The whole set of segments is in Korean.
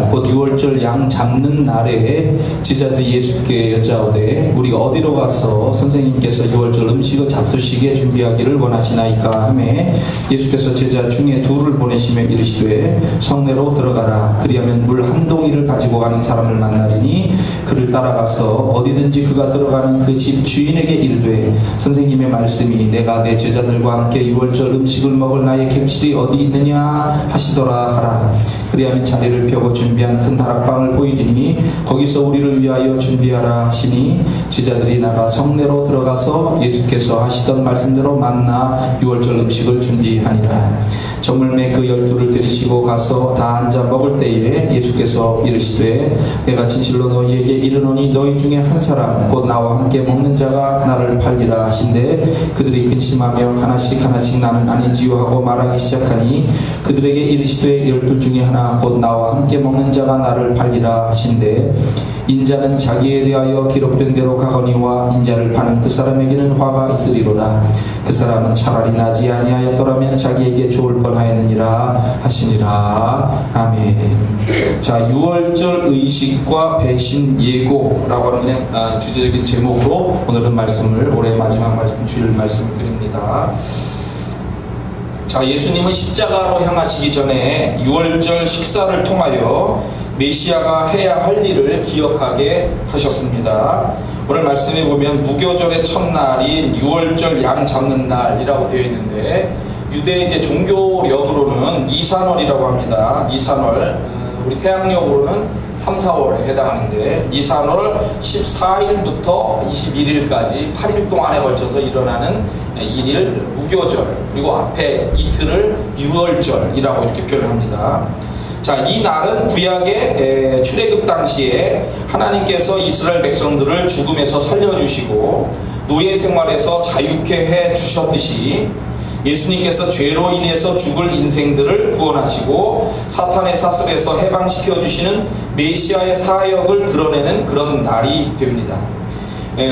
곧 유월절 양 잡는 날에 제자들이 예수께 여짜오되 우리가 어디로 가서 선생님께서 유월절 음식을 잡수시게 준비하기를 원하시나이까 하매 예수께서 제자 중에 둘을 보내시며 이르시되 성내로 들어가라. 그리하면 물 한 동이를 가지고 가는 사람을 만나리니 그를 따라가서 어디든지 그가 들어가는 그 집 주인에게 이르되 선생님의 말씀이 내가 내 제자들과 함께 유월절 음식을 먹을 나의 객실이 어디 있느냐 하시더라 하라. 그리하면 자리를 펴고 준비한 큰 다락방을 보이리니 거기서 우리를 위하여 준비하라 하시니 제자들이 나가 성내로 들어가서 예수께서 하시던 말씀대로 만나 유월절 음식을 준비하니라. 저물매 그 12를 들이시고 가서 다 앉아 먹을 때에 예수께서 이르시되 내가 진실로 너희에게 이르노니 너희 중에 한 사람 곧 나와 함께 먹는 자가 나를 팔리라 하신대 그들이 근심하며 하나씩 나는 아니지요 하고 말하기 시작하니 그들에게 이르시되 12 중에 하나 곧 나와 함께 먹는 자가 나를 팔리라 하신대 인자는 자기에 대하여 기록된 대로 가거니와 인자를 파는 그 사람에게는 화가 있으리로다. 그 사람은 차라리 나지 아니하였더라면 자기에게 좋을 뻔하였느니라 하시니라. 아멘. 자, 유월절 의식과 배신 예고라고 하는 그냥 주제적인 제목으로 오늘은 말씀을 올해 마지막 말씀 주일 말씀을 드립니다. 자, 예수님은 십자가로 향하시기 전에 유월절 식사를 통하여 메시아가 해야 할 일을 기억하게 하셨습니다. 오늘 말씀에 보면 무교절의 첫날인 유월절 양 잡는 날이라고 되어 있는데 유대 이제 종교력으로는 니산월이라고 합니다. 니산월 우리 태양력으로는 3, 4월에 해당하는데 니산월 14일부터 21일까지 8일 동안에 걸쳐서 일어나는 일일 무교절 그리고 앞에 이틀을 유월절이라고 이렇게 표현합니다. 자, 이 날은 구약의 출애굽 당시에 하나님께서 이스라엘 백성들을 죽음에서 살려주시고 노예 생활에서 자유케 해 주셨듯이 예수님께서 죄로 인해서 죽을 인생들을 구원하시고 사탄의 사슬에서 해방시켜 주시는 메시아의 사역을 드러내는 그런 날이 됩니다.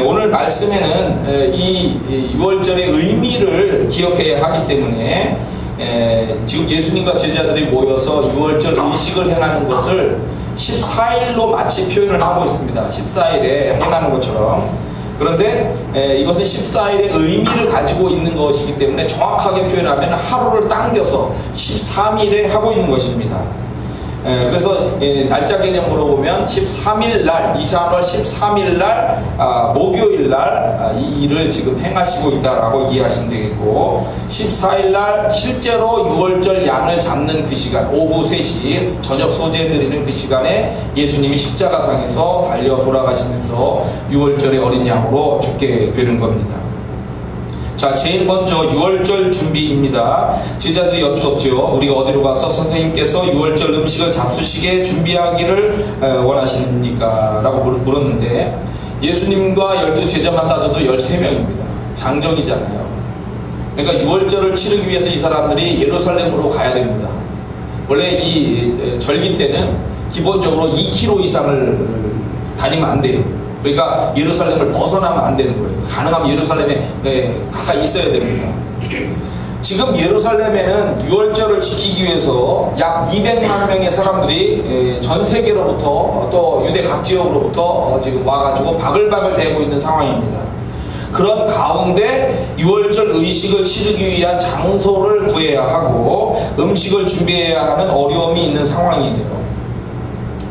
오늘 말씀에는 이 유월절의 의미를 기억해야 하기 때문에 지금 예수님과 제자들이 모여서 유월절 의식을 행하는 것을 14일로 마치 표현을 하고 있습니다. 14일에 행하는 것처럼. 그런데 이것은 14일의 의미를 가지고 있는 것이기 때문에 정확하게 표현하면 하루를 당겨서 13일에 하고 있는 것입니다. 그래서 날짜 개념으로 보면 13일날 이산월 13일날 목요일날 이 일을 지금 행하시고 있다라고 이해하시면 되겠고 14일날 실제로 유월절 양을 잡는 그 시간 오후 3시 저녁 소재 드리는 그 시간에 예수님이 십자가상에서 달려 돌아가시면서 유월절의 어린 양으로 죽게 되는 겁니다. 자, 제일 먼저 유월절 준비입니다. 제자들이 여쭈었죠. 우리가 어디로 가서 선생님께서 유월절 음식을 잡수시게 준비하기를 원하십니까? 라고 물었는데 예수님과 12 제자만 따져도 13명입니다. 장정이잖아요. 그러니까 유월절을 치르기 위해서 이 사람들이 예루살렘으로 가야 됩니다. 원래 이 절기 때는 기본적으로 2km 이상을 다니면 안 돼요. 그러니까 예루살렘을 벗어나면 안 되는 거예요. 가능하면 예루살렘에 가까이 있어야 됩니다. 지금 예루살렘에는 유월절을 지키기 위해서 약 200만 명의 사람들이 전 세계로부터 또 유대 각 지역으로부터 지금 와가지고 바글바글 대고 있는 상황입니다. 그런 가운데 유월절 의식을 치르기 위한 장소를 구해야 하고 음식을 준비해야 하는 어려움이 있는 상황이에요.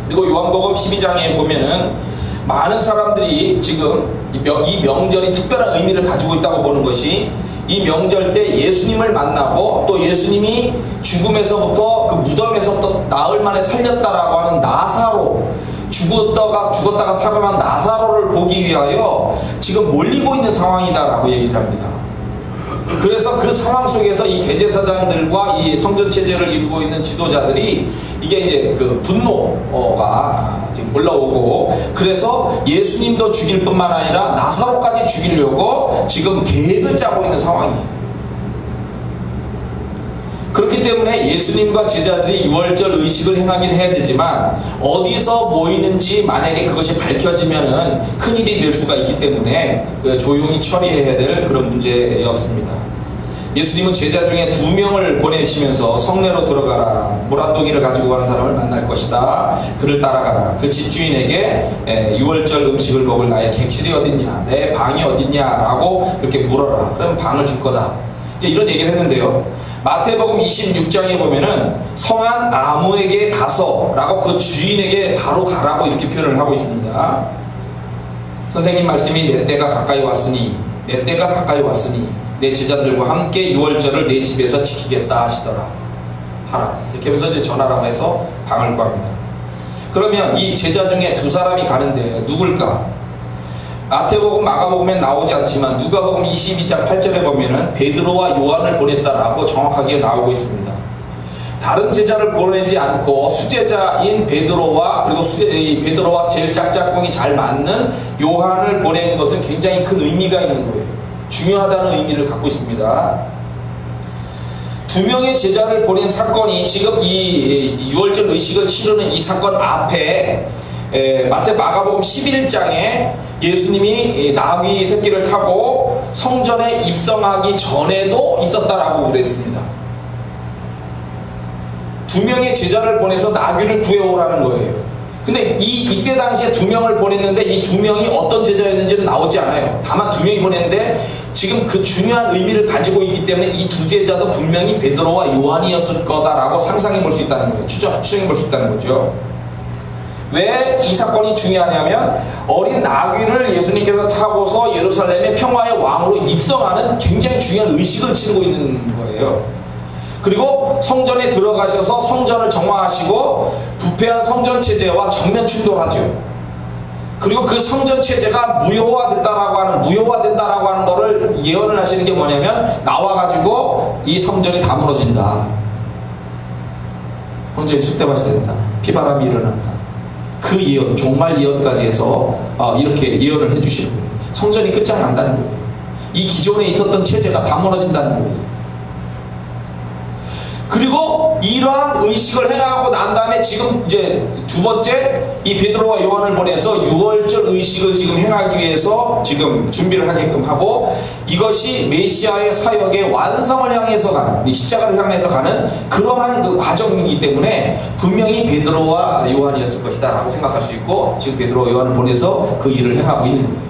그리고 요한복음 12장에 보면은 많은 사람들이 지금 이 명절이 특별한 의미를 가지고 있다고 보는 것이 이 명절 때 예수님을 만나고 또 예수님이 죽음에서부터 그 무덤에서부터 나흘 만에 살렸다라고 하는 나사로 죽었다가 살아난 나사로를 보기 위하여 지금 몰리고 있는 상황이다라고 얘기를 합니다. 그래서 그 상황 속에서 이 대제사장들과 이 성전 체제를 이루고 있는 지도자들이 이게 이제 그 분노가 지금 올라오고 그래서 예수님도 죽일 뿐만 아니라 나사로까지 죽이려고 지금 계획을 짜고 있는 상황이에요. 그렇기 때문에 예수님과 제자들이 유월절 의식을 행하긴 해야 되지만 어디서 모이는지 만약에 그것이 밝혀지면은 큰일이 될 수가 있기 때문에 조용히 처리해야 될 그런 문제였습니다. 예수님은 제자 중에 2명을 보내시면서 성내로 들어가라. 물 한 동이를 가지고 가는 사람을 만날 것이다. 그를 따라가라. 그 집주인에게 유월절 음식을 먹을 나의 객실이 어딨냐, 내 방이 어딨냐라고 이렇게 물어라. 그럼 방을 줄 거다. 이제 이런 얘기를 했는데요. 마태복음 26장에 보면은 성한 아무에게 가서라고 그 주인에게 바로 가라고 이렇게 표현을 하고 있습니다. 선생님 말씀이 내 때가 가까이 왔으니 내 제자들과 함께 유월절을 내 집에서 지키겠다 하시더라. 하라. 이렇게 하면서 이제 전하라고 해서 방을 구합니다. 그러면 이 제자 중에 2사람이 가는데 누굴까? 마태복음, 마가복음엔 나오지 않지만 누가복음 22장 8절에 보면은 베드로와 요한을 보냈다라고 정확하게 나오고 있습니다. 다른 제자를 보내지 않고 수제자인 베드로와 그리고 베드로와 제일 짝짝꿍이 잘 맞는 요한을 보낸 것은 굉장히 큰 의미가 있는 거예요. 중요하다는 의미를 갖고 있습니다. 2명의 제자를 보낸 사건이 지금 이 유월절 의식을 치르는 이 사건 앞에 마가복음 11장에 예수님이 나귀 새끼를 타고 성전에 입성하기 전에도 있었다라고 그랬습니다. 2명의 제자를 보내서 나귀를 구해오라는 거예요. 근데 이때 당시에 2명을 보냈는데 이 2명이 어떤 제자였는지는 나오지 않아요. 다만 2명이 보냈는데 지금 그 중요한 의미를 가지고 있기 때문에 이 2 제자도 분명히 베드로와 요한이었을 거다라고 상상해 볼 수 있다는 거예요. 추정해 볼 수 있다는 거죠. 왜 이 사건이 중요하냐면 어린 나귀를 예수님께서 타고서 예루살렘의 평화의 왕으로 입성하는 굉장히 중요한 의식을 치르고 있는 거예요. 그리고 성전에 들어가셔서 성전을 정화하시고 부패한 성전 체제와 정면 충돌하죠. 그리고 그 성전 체제가 무효화된다라고 하는 거를 예언을 하시는 게 뭐냐면 나와가지고 이 성전이 다 무너진다. 성전이 쑥대밭이 된다. 피바람이 일어난다. 그 예언, 종말 예언까지 해서 이렇게 예언을 해주시는 거예요. 성전이 끝장난다는 거예요. 이 기존에 있었던 체제가 다 무너진다는 거예요. 그리고 이러한 의식을 해나가고 난 다음에 지금 이제 2번째 이 베드로와 요한을 보내서 유월절 의식을 지금 행하기 위해서 지금 준비를 하게끔 하고 이것이 메시아의 사역의 완성을 향해서 가는 십자가를 향해서 가는 그러한 그 과정이기 때문에 분명히 베드로와 요한이었을 것이다 라고 생각할 수 있고 지금 베드로와 요한을 보내서 그 일을 행하고 있는 거예요.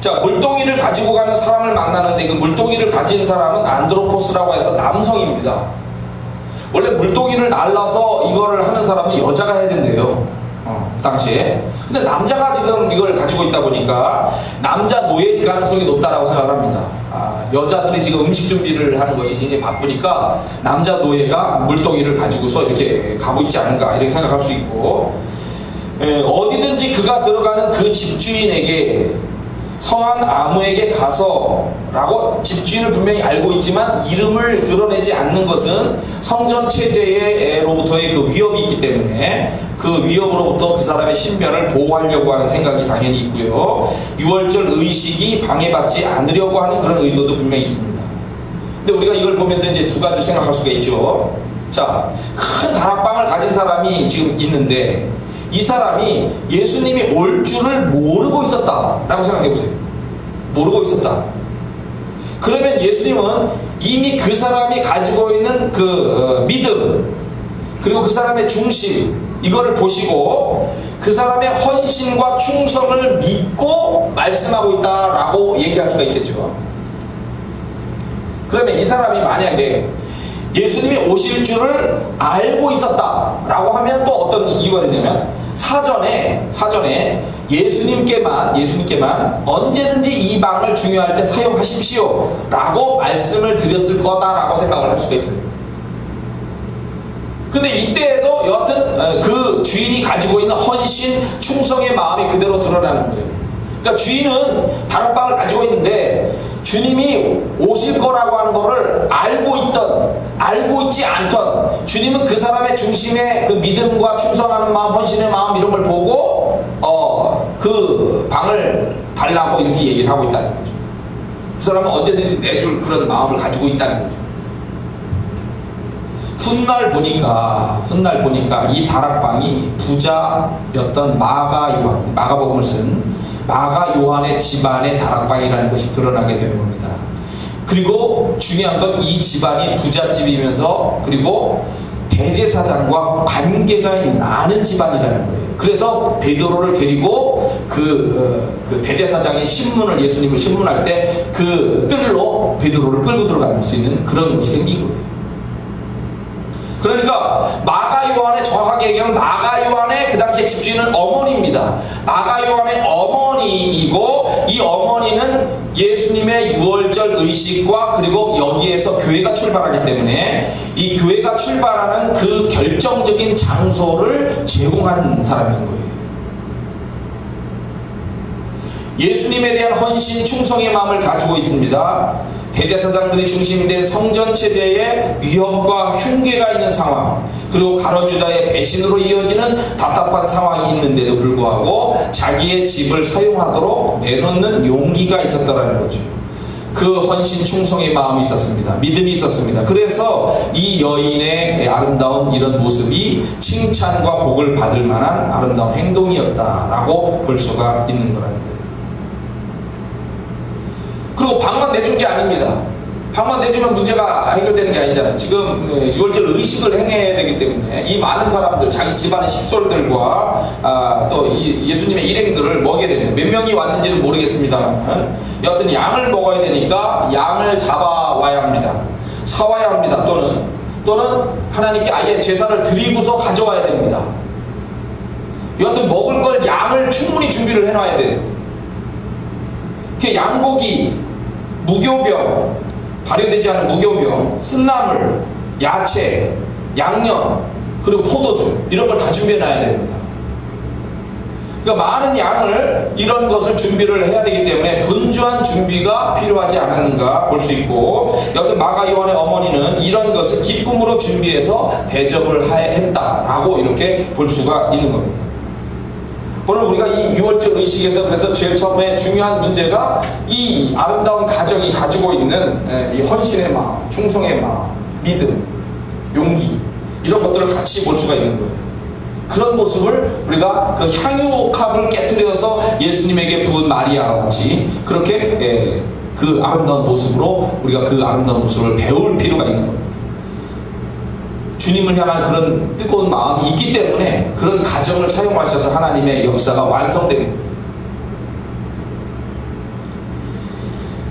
자, 물동이를 가지고 가는 사람을 만나는데 그 물동이를 가진 사람은 안드로포스라고 해서 남성입니다. 원래 물동이를 날라서 이거를 하는 사람은 여자가 해야 된대요. 그 당시에. 근데 남자가 지금 이걸 가지고 있다 보니까 남자 노예일 가능성이 높다라고 생각을 합니다. 여자들이 지금 음식 준비를 하는 것이 굉장히 바쁘니까 남자 노예가 물동이를 가지고서 이렇게 가고 있지 않은가 이렇게 생각할 수 있고 어디든지 그가 들어가는 그 집주인에게 성한 아무에게 가서 라고 집주인을 분명히 알고 있지만 이름을 드러내지 않는 것은 성전 체제로부터의 그 위협이 있기 때문에 그 위협으로부터 그 사람의 신변을 보호하려고 하는 생각이 당연히 있고요. 유월절 의식이 방해받지 않으려고 하는 그런 의도도 분명히 있습니다. 근데 우리가 이걸 보면서 이제 2가지를 생각할 수가 있죠. 자, 큰 다락방을 가진 사람이 지금 있는데 이 사람이 예수님이 올 줄을 모르고 있었다라고 생각해보세요. 모르고 있었다. 그러면 예수님은 이미 그 사람이 가지고 있는 그 믿음 그리고 그 사람의 중심 이거를 보시고 그 사람의 헌신과 충성을 믿고 말씀하고 있다라고 얘기할 수가 있겠죠. 그러면 이 사람이 만약에 예수님이 오실 줄을 알고 있었다라고 하면 또 어떤 이유가 되냐면 사전에 예수님께만 언제든지 이 방을 중요할 때 사용하십시오 라고 말씀을 드렸을 거다라고 생각을 할 수가 있어요. 근데 이때에도 여하튼 그 주인이 가지고 있는 헌신, 충성의 마음이 그대로 드러나는 거예요. 그러니까 주인은 다락방을 가지고 있는데 주님이 오실 거라고 하는 거를 알고 있던 알고 있지 않던 주님은 그 사람의 중심에 그 믿음과 충성하는 마음, 헌신의 마음 이런 걸 보고 그 방을 달라고 이렇게 얘기를 하고 있다는 거죠. 그 사람은 언제든지 내줄 그런 마음을 가지고 있다는 거죠. 훗날 보니까 이 다락방이 부자였던 마가복음을 쓴 마가 요한의 집안의 다락방이라는 것이 드러나게 되는 겁니다. 그리고 중요한 건 이 집안이 부잣집이면서 그리고 대제사장과 관계가 있는 아는 집안이라는 거예요. 그래서 베드로를 데리고 그 대제사장의 신문을 예수님을 신문할 때 그 뜰로 베드로를 끌고 들어갈 수 있는 그런 것이 생긴 거예요. 그러니까 마가 요한의 정확하게 얘기하면 마가 요한의 그 당시에 집주인은 어머니입니다. 마가 요한의 어머니이고 이 어머니는 예수님의 유월절 의식과 그리고 여기에서 교회가 출발하기 때문에 이 교회가 출발하는 그 결정적인 장소를 제공하는 사람인 거예요. 예수님에 대한 헌신, 충성의 마음을 가지고 있습니다. 대제사장들이 중심된 성전체제에 위협과 흉계가 있는 상황, 그리고 가룟 유다의 배신으로 이어지는 답답한 상황이 있는데도 불구하고 자기의 집을 사용하도록 내놓는 용기가 있었다는 거죠. 그 헌신 충성의 마음이 있었습니다. 믿음이 있었습니다. 그래서 이 여인의 아름다운 이런 모습이 칭찬과 복을 받을 만한 아름다운 행동이었다라고 볼 수가 있는 거라는 거예요. 그리고 방만 내준 게 아닙니다. 방만 내주면 문제가 해결되는 게 아니잖아요. 지금 유월절 의식을 행해야 되기 때문에 이 많은 사람들, 자기 집안의 식솔들과 또 예수님의 일행들을 먹여야 됩니다. 몇 명이 왔는지는 모르겠습니다만 여하튼 양을 먹어야 되니까 양을 잡아와야 합니다. 사와야 합니다. 또는 하나님께 아예 제사를 드리고서 가져와야 됩니다. 여하튼 먹을 걸 양을 충분히 준비를 해놔야 돼요. 그 양고기, 무교병, 발효되지 않은 무교병, 쓴나물, 야채, 양념, 그리고 포도주 이런 걸 다 준비해놔야 됩니다. 그러니까 많은 양을 이런 것을 준비를 해야 되기 때문에 분주한 준비가 필요하지 않았는가 볼 수 있고, 여튼 마가 요한의 어머니는 이런 것을 기쁨으로 준비해서 대접을 했다라고 이렇게 볼 수가 있는 겁니다. 오늘 우리가 이 유월절 의식에서 그래서 제일 처음에 중요한 문제가 이 아름다운 가정이 가지고 있는 이 헌신의 마음, 충성의 마음, 믿음, 용기 이런 것들을 같이 볼 수가 있는 거예요. 그런 모습을 우리가 그 향유옥합을 깨트려서 예수님에게 부은 마리아와 같이 그렇게 그 아름다운 모습으로 우리가 그 아름다운 모습을 배울 필요가 있는 겁니다. 주님을 향한 그런 뜨거운 마음이 있기 때문에 그런 가정을 사용하셔서 하나님의 역사가 완성됩니다.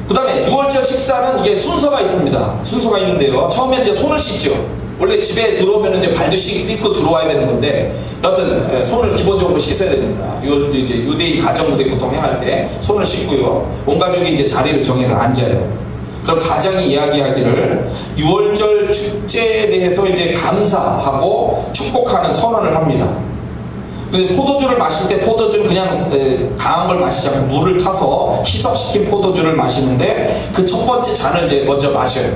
그 다음에 유월절 식사는 이게 순서가 있습니다. 순서가 있는데요. 처음에 이제 손을 씻죠. 원래 집에 들어오면 이제 발도 씻고 들어와야 되는 건데, 여튼 손을 기본적으로 씻어야 됩니다. 이걸 이제 유대인 가정들이 보통 행할 때 손을 씻고요. 온 가족이 이제 자리를 정해서 앉아요. 그럼 가정이 이야기하기를 유월절 축제에 대해서 이제 감사하고 축복하는 선언을 합니다. 근데 포도주를 마실 때 포도주는 그냥 강한 걸 마시지 않고 물을 타서 희석시킨 포도주를 마시는데 그 첫 번째 잔을 이제 먼저 마셔요.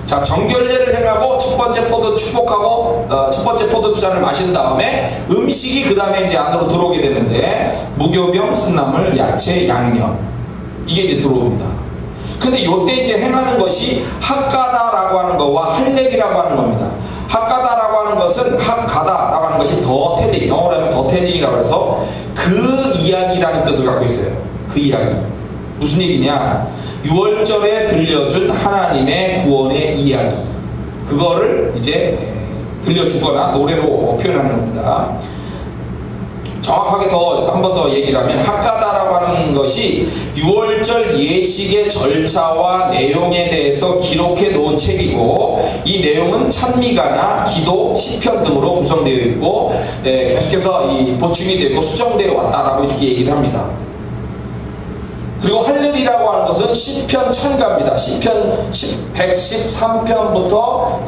자, 정결례를 행하고 첫 번째 포도 축복하고 첫 번째 포도주 잔을 마신 다음에 음식이 그 다음에 이제 안으로 들어오게 되는데 무교병, 쓴나물, 야채, 양념 이게 이제 들어옵니다. 근데 요때 이제 행하는 것이 핫가다라고 하는 거와 할렐이라고 하는 겁니다. 핫가다라고 하는 것은 핫가다라고 하는 것이 더 텔링, 영어로 하면 더 텔링이라고 해서 그 이야기라는 뜻을 갖고 있어요. 그 이야기. 무슨 얘기냐? 유월절에 들려준 하나님의 구원의 이야기. 그거를 이제 들려주거나 노래로 표현하는 겁니다. 정확하게 한 번 더 얘기를 하면 핫가다라고 하는 것이 유월절 예식의 절차와 내용에 대해서 기록해 놓은 책이고, 이 내용은 찬미가나 기도, 시편 등으로 구성되어 있고 계속해서 보충이 되고 수정되어 왔다라고 이렇게 얘기를 합니다. 그리고 할렐이라고 하는 것은 시편 찬가입니다. 시편 113편부터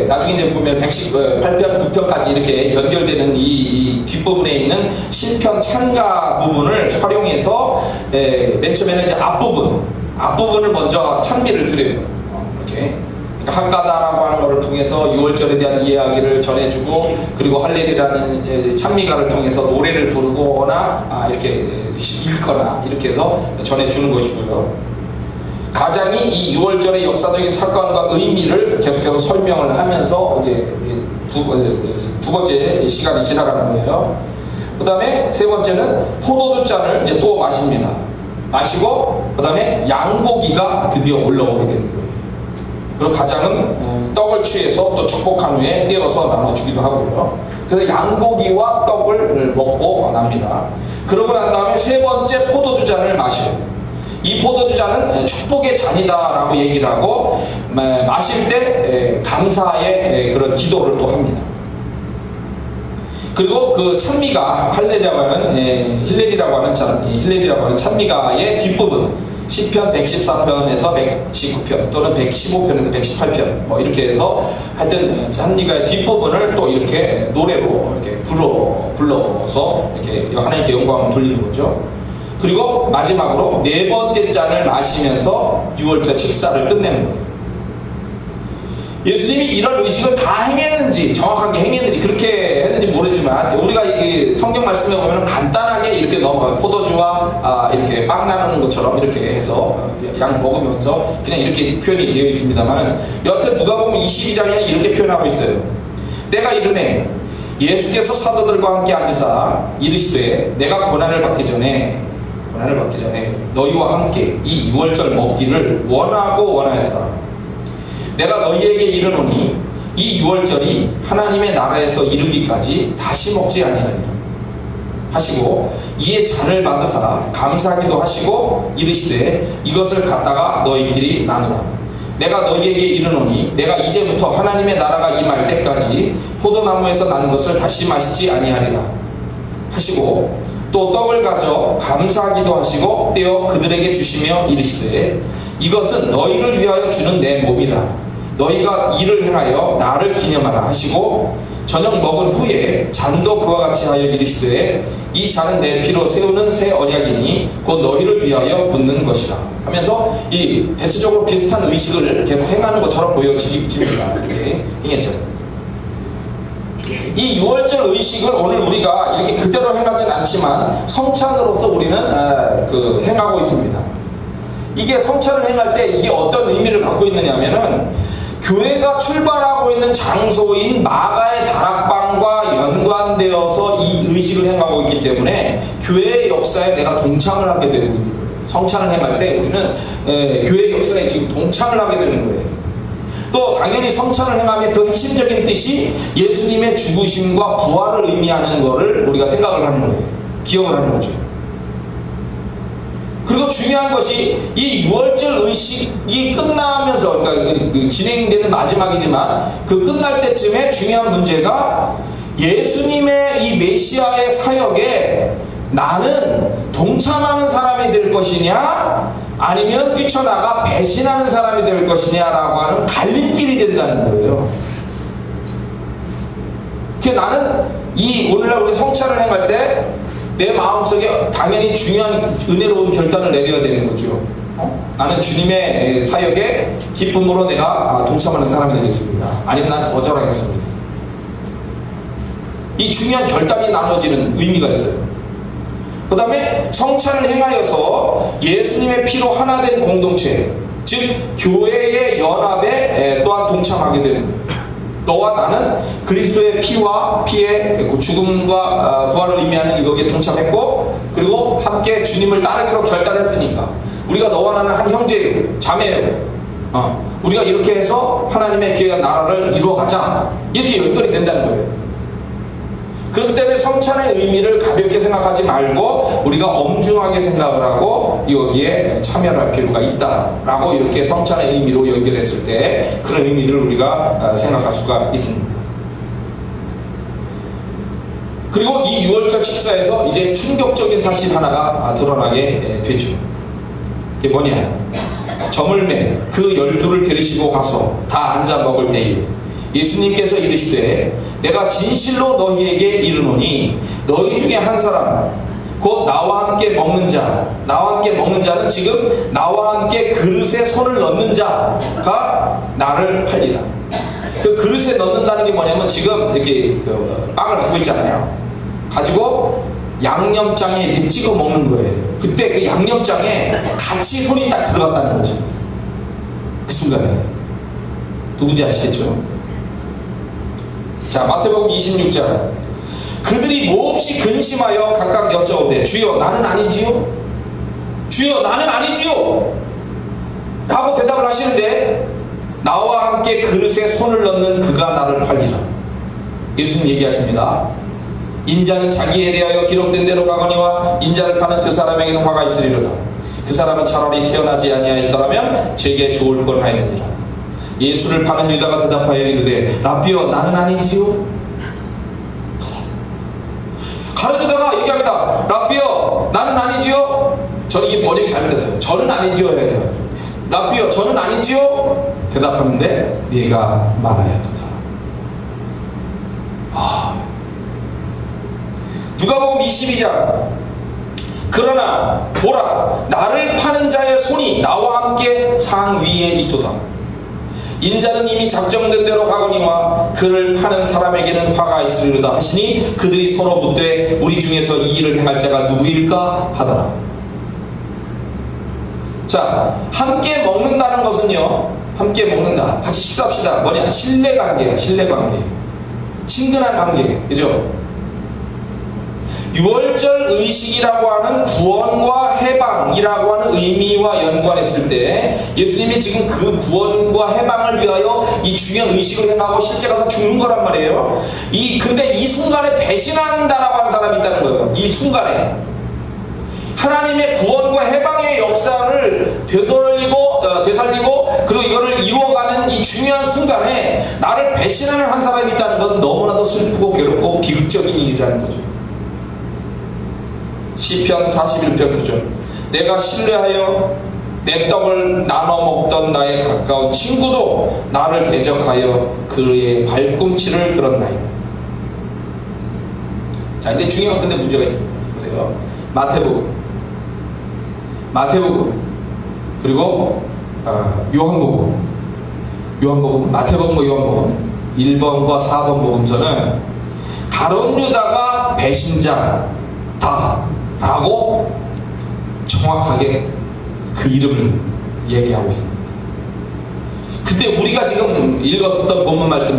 나중에 이제 보면 118편, 9편까지 이렇게 연결되는 이 뒷부분에 있는 시편 찬가 부분을 활용해서 맨 처음에는 이제 앞부분을 먼저 찬미를 드려요. 이렇게. 핫가다라고 하는 것을 통해서 유월절에 대한 이야기를 전해주고, 그리고 할렐이라는 찬미가를 통해서 노래를 부르거나 이렇게 읽거나 이렇게 해서 전해주는 것이고요. 가장이 이 유월절의 역사적인 사건과 의미를 계속해서 설명을 하면서 이제 두 번째 시간이 지나가는 거예요. 그 다음에 세 번째는 포도주 잔을 이제 또 마십니다. 마시고 그 다음에 양고기가 드디어 올라오게 되는 거예요. 그리고 가장은 떡을 취해서 또 축복한 후에 떼어서 나눠주기도 하고요. 그래서 양고기와 떡을 먹고 납니다. 그러고 난 다음에 세 번째 포도주 잔을 마셔요. 이 포도주 잔은 축복의 잔이다라고 얘기를 하고 마실 때 감사의 그런 기도를 또 합니다. 그리고 그 찬미가 힐렐이라고 하는 찬미가의 뒷부분 시편 114편에서 119편 또는 115편에서 118편 뭐 이렇게 해서 하여튼 찬미가의 뒷부분을 또 이렇게 노래로 이렇게 불러서 이렇게 하나님께 영광을 돌리는 거죠. 그리고 마지막으로 네 번째 잔을 마시면서 6월절 식사를 끝내는 거예요. 예수님이 이런 의식을 다 행했는지 정확하게 행했는지 그렇게 했는지 모르지만 우리가 이 성경 말씀에 보면 간단하게 이렇게 포도주와 이렇게 빵 나누는 것처럼 이렇게 해서 양 먹으면서 그냥 이렇게 표현이 되어 있습니다만 여하튼 누가복음 22장에는 이렇게 표현하고 있어요. 때가 이르매 예수께서 사도들과 함께 앉으사 이르시되 내가 고난을 받기 전에 너희와 함께 이 6월절 먹기를 원하였다. 내가 너희에게 이르노니 이 6월절이 하나님의 나라에서 이르기까지 다시 먹지 아니하리라 하시고 이에 잔을 받으사 감사하기도 하시고 이르시되 이것을 갖다가 너희끼리 나누라. 내가 너희에게 이르노니 내가 이제부터 하나님의 나라가 임할 때까지 포도나무에서 나는 것을 다시 마시지 아니하리라 하시고 또 떡을 가져 감사하기도 하시고 떼어 그들에게 주시며 이르시되 이것은 너희를 위하여 주는 내 몸이라. 너희가 이를 행하여 나를 기념하라 하시고 저녁 먹은 후에 잔도 그와 같이 하여 이르시되 이 잔은 내 피로 세우는 새 언약이니 곧 너희를 위하여 붓는 것이라 하면서 이 대체적으로 비슷한 의식을 계속 행하는 것처럼 보여집니다. 이렇게 행했죠. 이 6월절 의식을 오늘 우리가 이렇게 그대로 행하진 않지만 성찬으로서 우리는 행하고 있습니다. 이게 성찬을 행할 때 이게 어떤 의미를 갖고 있느냐면은 교회가 출발하고 있는 장소인 마가의 다락방과 연관되어서 이 의식을 행하고 있기 때문에 교회의 역사에 내가 동참을 하게 되는 거예요. 성찬을 행할 때 우리는 교회의 역사에 지금 동참을 하게 되는 거예요. 또 당연히 성찬을 행하면 그 핵심적인 뜻이 예수님의 죽으심과 부활을 의미하는 것을 우리가 생각을 하는 거예요. 기억을 하는 거죠. 그리고 중요한 것이 이 6월절 의식이 끝나면서 그러니까 진행되는 마지막이지만 그 끝날 때쯤에 중요한 문제가 예수님의 이 메시아의 사역에 나는 동참하는 사람이 될 것이냐 아니면 뛰쳐나가 배신하는 사람이 될 것이냐라고 하는 갈림길이 된다는 거예요. 그래서 나는 이 오늘날 우리 성찬을 행할 때 내 마음속에 당연히 중요한 은혜로운 결단을 내려야 되는 거죠. 나는 주님의 사역에 기쁨으로 내가 동참하는 사람이 되겠습니다. 아니면 난 거절하겠습니다. 이 중요한 결단이 나눠지는 의미가 있어요. 그 다음에 성찬을 행하여서 예수님의 피로 하나 된 공동체, 즉 교회의 연합에 또한 동참하게 되는 거예요. 너와 나는 그리스도의 피의 죽음과 부활을 의미하는 이거기에 동참했고 그리고 함께 주님을 따르기로 결단했으니까 우리가 너와 나는 한 형제예요. 자매예요. 우리가 이렇게 해서 하나님의 귀한 나라를 이루어가자 이렇게 연결이 된다는 거예요. 그렇기 때문에 성찬의 의미를 가볍게 생각하지 말고 우리가 엄중하게 생각을 하고 여기에 참여를 할 필요가 있다라고 이렇게 성찬의 의미로 연결했을 때 그런 의미들을 우리가 생각할 수가 있습니다. 그리고 이 6월절 식사에서 이제 충격적인 사실 하나가 드러나게 되죠. 그게 뭐냐? 저물매 그 12를 데리시고 가서 다 앉아 먹을 때에 예수님께서 이르시되 내가 진실로 너희에게 이르노니 너희 중에 한 사람 곧 나와 함께 먹는 자는 지금 나와 함께 그릇에 손을 넣는 자가 나를 팔리라. 그 그릇에 넣는다는 게 뭐냐면 지금 이렇게 빵을 갖고 있잖아요. 가지고 양념장에 이렇게 찍어 먹는 거예요. 그때 그 양념장에 같이 손이 딱 들어갔다는 거죠. 그 순간에 누군지 아시겠죠? 자, 마태복음 26장 그들이 몹시 근심하여 각각 여짜오되 주여 나는 아니지요? 주여 나는 아니지요 라고 대답을 하시는데 나와 함께 그릇에 손을 넣는 그가 나를 팔리라. 예수님 얘기하십니다. 인자는 자기에 대하여 기록된 대로 가거니와 인자를 파는 그 사람에게는 화가 있으리로다. 그 사람은 차라리 태어나지 아니하였더라면 제게 좋을 뻔하였느니라. 예수를 파는 유다가 대답하여 이르되 라비여 나는 아니지요. 가룟 유다가 얘기합니다. 라비여 나는 아니지요. 저는 이 번역이 잘못됐어요. 저는 아니지요 해야 돼요. 라비여 저는 아니지요. 대답하는데 네가 말하였도다. 누가복음 22장 그러나 보라 나를 파는 자의 손이 나와 함께 상 위에 있도다. 인자는 이미 작정된 대로 가거니와 그를 파는 사람에게는 화가 있으리로다 하시니 그들이 서로 묻되 우리 중에서 이 일을 행할 자가 누구일까 하더라. 자, 함께 먹는다는 것은요, 함께 먹는다, 같이 식사합시다. 뭐냐? 신뢰관계야. 신뢰관계, 친근한 관계, 그죠? 유월절 의식이라고 하는 구원과 해방이라고 하는 의미와 연관했을 때 예수님이 지금 그 구원과 해방을 위하여 이 중요한 의식을 행하고 실제 가서 죽는 거란 말이에요. 근데 이 순간에 배신한다라고 하는 사람이 있다는 거예요. 이 순간에 하나님의 구원과 해방의 역사를 되살리고 그리고 이거를 이루어가는 이 중요한 순간에 나를 배신하는 한 사람이 있다는 건 너무나도 슬프고 괴롭고 비극적인 일이라는 거죠. 시편 41편 9절 내가 신뢰하여 내 떡을 나눠 먹던 나의 가까운 친구도 나를 대적하여 그의 발꿈치를 들었나이다. 자, 근데 중요한 근데 문제가 있습니다. 보세요. 마태복음 그리고 요한복음 마태복음과 요한복음 1번과 4번 복음서는 가룟 유다가 배신자다 라고 정확하게 그 이름을 얘기하고 있습니다. 근데 우리가 지금 읽었었던 본문 말씀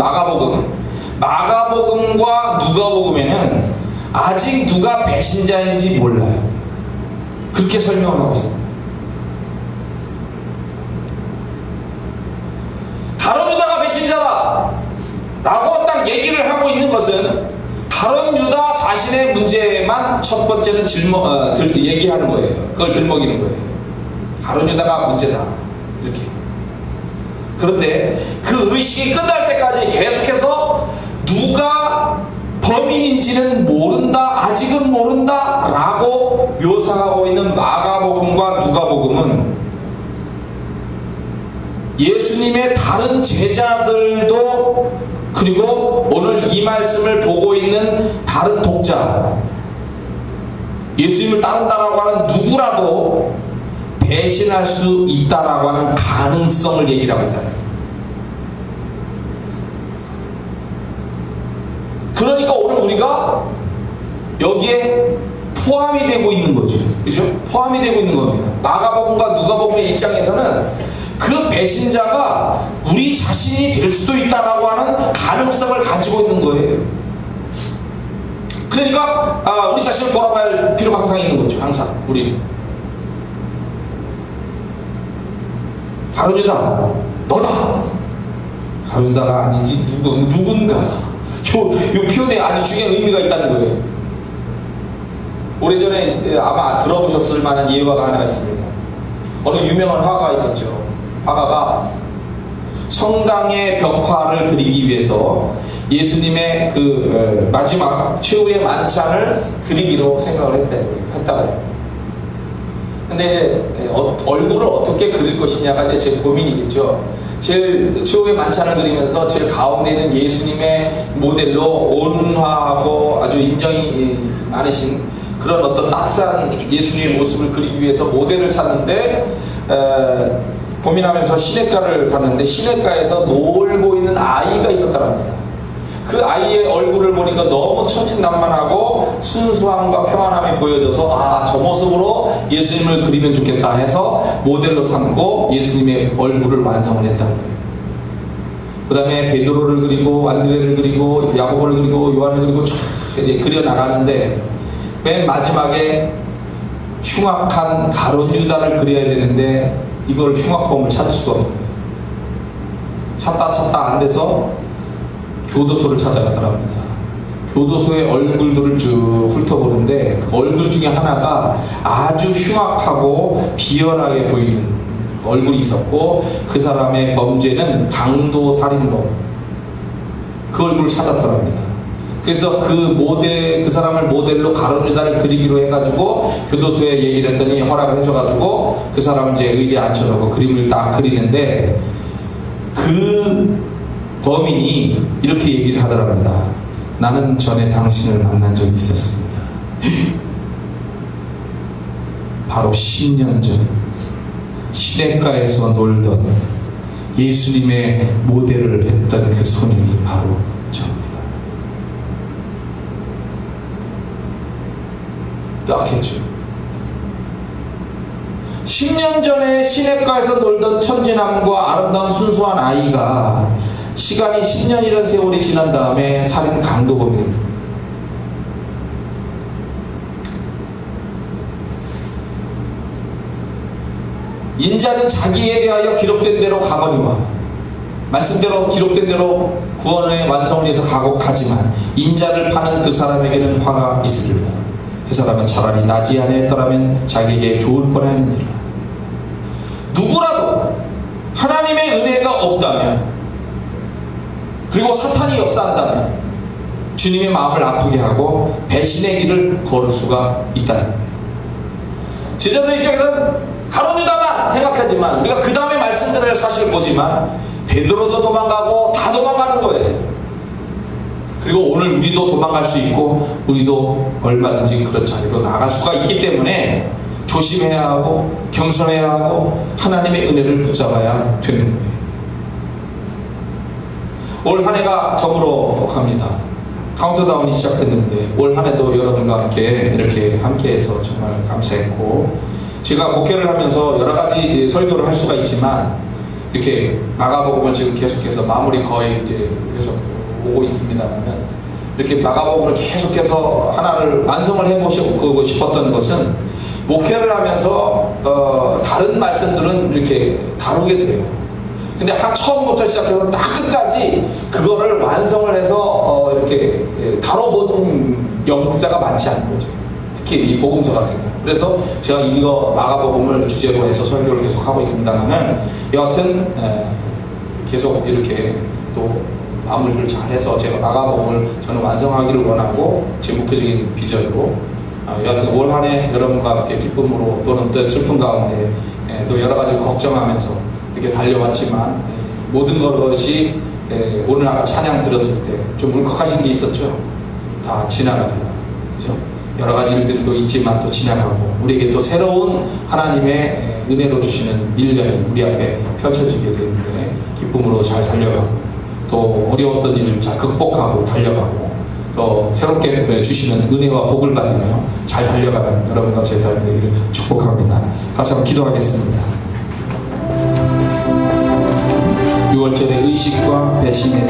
마가복음과 누가복음에는 아직 누가 배신자인지 몰라요. 그렇게 설명을 하고 있습니다. 가룟 유다가 배신자다 라고 딱 얘기를 하고 있는 것은 가룟 유다 자신의 문제만 첫 번째는 얘기하는 거예요. 그걸 들먹이는 거예요. 가룟 유다가 문제다 이렇게. 그런데 그 의식이 끝날 때까지 계속해서 누가 범인인지는 모른다, 아직은 모른다 라고 묘사하고 있는 마가복음과 누가복음은 예수님의 다른 제자들도 그리고 오늘 이 말씀을 보고 있는 다른 독자, 예수님을 따른다라고 하는 누구라도 배신할 수 있다라고 하는 가능성을 얘기를 하고 있다. 그러니까 오늘 우리가 여기에 포함이 되고 있는 거죠. 그죠? 포함이 되고 있는 겁니다. 마가복음과 누가복음의 입장에서는 그 배신자가 우리 자신이 될 수도 있다라고 하는 가능성을 가지고 있는 거예요. 그러니까 우리 자신을 돌아봐야 할 필요가 항상 있는 거죠. 항상 우리는. 가룟 유다 너다. 가룟 유다가 아닌지 누군가. 요 표현에 아주 중요한 의미가 있다는 거예요. 오래전에 아마 들어보셨을 만한 예화가 하나 있습니다. 어느 유명한 화가가 있었죠. 화가가 성당의 벽화를 그리기 위해서 예수님의 그 마지막 최후의 만찬을 그리기로 생각을 했다고 해요. 근데 이제 얼굴을 어떻게 그릴 것이냐가 이제 제 고민이겠죠. 제일 최후의 만찬을 그리면서 제일 가운데 있는 예수님의 모델로 온화하고 아주 인정이 많으신 그런 어떤 따스한 예수님의 모습을 그리기 위해서 모델을 찾는데 고민하면서 시내가를 갔는데 시내가에서 놀고 있는 아이가 있었다랍니다. 그 아이의 얼굴을 보니까 너무 천진난만하고 순수함과 평안함이 보여져서 저 모습으로 예수님을 그리면 좋겠다 해서 모델로 삼고 예수님의 얼굴을 완성을 했다는 거예요. 그 다음에 베드로를 그리고 안드레를 그리고 야고보를 그리고 요한을 그리고 쫙 이제 그려 나가는데 맨 마지막에 흉악한 가룟 유다를 그려야 되는데 이걸 흉악범을 찾을 수가 없는 거예요. 찾다 안 돼서 교도소를 찾아가더랍니다. 교도소의 얼굴들을 쭉 훑어보는데 그 얼굴 중에 하나가 아주 흉악하고 비열하게 보이는 얼굴이 있었고, 그 사람의 범죄는 강도 살인범, 그 얼굴을 찾았더랍니다. 그래서 그 사람을 모델로 가룟 유다를 그리기로 해가지고 교도소에 얘기를 했더니 허락을 해줘가지고 그 사람을 이제 의지에 앉혀놓고 그림을 딱 그리는데, 그 범인이 이렇게 얘기를 하더랍니다. 나는 전에 당신을 만난 적이 있었습니다. 바로 10년 전 시냇가에서 놀던 예수님의 모델을 했던 그 소년이 바로 저입니다. 딱 했죠. 10년 전에 시냇가에서 놀던 천진남과 아름다운 순수한 아이가 시간이 10년이라는 세월이 지난 다음에 살인 강도범이 됩니다. 인자는 자기에 대하여 기록된 대로 가거니와, 말씀대로 기록된 대로 구원의 완성을 위해서 가지만 인자를 파는 그 사람에게는 화가 있으리로다. 그 사람은 차라리 나지 아니했더라면 자기에게 좋을 뻔했느니라. 누구라도 하나님의 은혜가 없다면, 그리고 사탄이 역사한다면 주님의 마음을 아프게 하고 배신의 길을 걸을 수가 있다는 거예요. 제자들 입장에서는 가룟 유다만 생각하지만, 우리가 그 다음에 말씀들을 사실 보지만 베드로도 도망가고 다 도망가는 거예요. 그리고 오늘 우리도 도망갈 수 있고 우리도 얼마든지 그런 자리로 나갈 수가 있기 때문에 조심해야 하고 겸손해야 하고 하나님의 은혜를 붙잡아야 되는 거예요. 올 한 해가 저물어 갑니다. 카운트다운이 시작됐는데 올 한 해도 여러분과 함께 이렇게 함께해서 정말 감사했고, 제가 목회를 하면서 여러 가지 설교를 할 수가 있지만 이렇게 마가복음을 지금 계속해서 마무리 거의 이제 계속 오고 있습니다만, 이렇게 마가복음을 계속해서 하나를 완성을 해보고 싶었던 것은, 목회를 하면서 다른 말씀들은 이렇게 다루게 돼요. 근데 처음부터 시작해서 딱 끝까지 그거를 완성을 해서 이렇게 다뤄본 역사가 많지 않은 거죠. 특히 이 복음서 같은 거. 그래서 제가 이거 마가복음을 주제로 해서 설교를 계속 하고 있습니다만은, 여하튼 계속 이렇게 또 마무리를 잘 해서 제가 마가복음을 저는 완성하기를 원하고, 제 목표적인 비전으로 여하튼 올 한 해 여러분과 함께 기쁨으로 또는 또 슬픔 가운데 또 여러 가지 걱정하면서 이렇게 달려왔지만, 모든 것이 오늘 아까 찬양 들었을 때 좀 울컥하신 게 있었죠. 다 지나갑니다. 그죠? 여러 가지 일들도 있지만 또 지나가고, 우리에게 또 새로운 하나님의 은혜로 주시는 1년이 우리 앞에 펼쳐지게 되는데 기쁨으로 잘 달려가고, 또 어려웠던 일을 잘 극복하고 달려가고, 또 새롭게 주시는 은혜와 복을 받으며 잘 달려가는 여러분과 제 삶이 되기를 축복합니다. 다시 한번 기도하겠습니다. 6월절의 의식과 배신의